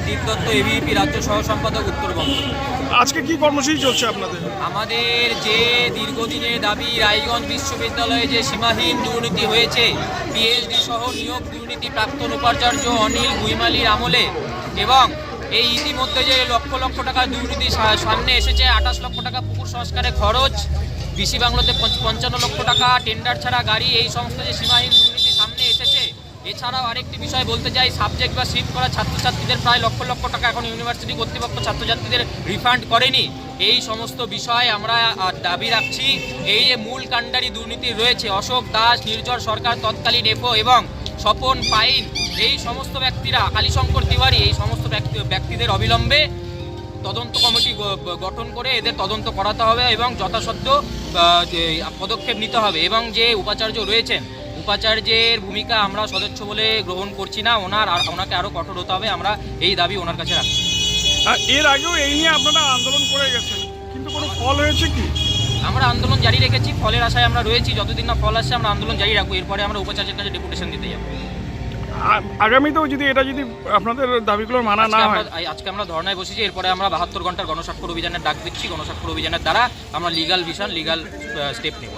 দীপ Dutta, ABP রাজ্য সহ সম্পাদক, উত্তরবঙ্গ। আজকে কি কর্মসূচি চলছে আপনাদের? আমাদের যে দীর্ঘদিনের দাবি, রায়গঞ্জ বিশ্ববিদ্যালয়ে যে সীমাহীন দুর্নীতি হয়েছে, পিএইচডি সহ নিয়োগ দুর্নীতি প্রাক্তন উপাচার্য অনিল গুইমালির আমলে, এবং এই ইতিমধ্যে যে লক্ষ লক্ষ টাকা দুর্নীতি সামনে এসেছে, 28 লক্ষ টাকা পুকুর সংস্কারে খরচ, বিসি বাংলাতে 55 লক্ষ টাকা টেন্ডার ছাড়া গাড়ি, এই সমস্ত যে সীমাহীন দুর্নীতি সামনে এসেছে। এছাড়াও আরেকটি বিষয় বলতে চাই, সাবজেক্ট বা শিফট করা ছাত্রছাত্রীদের প্রায় লক্ষ লক্ষ টাকা এখন ইউনিভার্সিটি কর্তৃপক্ষ ছাত্রছাত্রীদের রিফান্ড করেনি। এই সমস্ত বিষয় আমরা দাবি রাখছি। এই যে মূল কাণ্ডারি দুর্নীতি রয়েছে, অশোক দাস, নির্ঝর সরকার তৎকালীন এফও এবং স্বপন পাইন, এই সমস্ত ব্যক্তিরা, কালীশঙ্কর তিওয়ারি, এই সমস্ত ব্যক্তিদের অবিলম্বে তদন্ত কমিটি গঠন করে এদের তদন্ত করাতে হবে এবং যথাসাধ্য পদক্ষেপ নিতে হবে। এবং যে উপাচার্য রয়েছেন, উপাচার্যের ভূমিকা আমরা সদস্য বলে গ্রহণ করছি না, ওনাকে আরও কঠোর হতে হবে। আমরা এই দাবি ওনার কাছে রাখছি। এর আগেও এই নিয়ে আপনারা আন্দোলন করে গেছেন, কিন্তু কোনো ফল হয়েছে কি? আমরা আন্দোলন জারি রেখেছি, ফলের আশায় আমরা রয়েছি। যতদিন না ফল আসছে আমরা আন্দোলন জারি রাখবো। এরপরে আমরা উপাচার্যের কাছে ডেপুটেশন দিতে যাবো। আগামীতেও যদি আপনাদের দাবিগুলো মানা না হয়, আজকে আমরা ধর্নায় বসেছি, এরপরে আমরা 72 ঘন্টার গণস্বাক্ষর অভিযানের ডাক দিচ্ছি। গণস্বাক্ষর অভিযানের দ্বারা আমরা লিগাল স্টেপ নেব।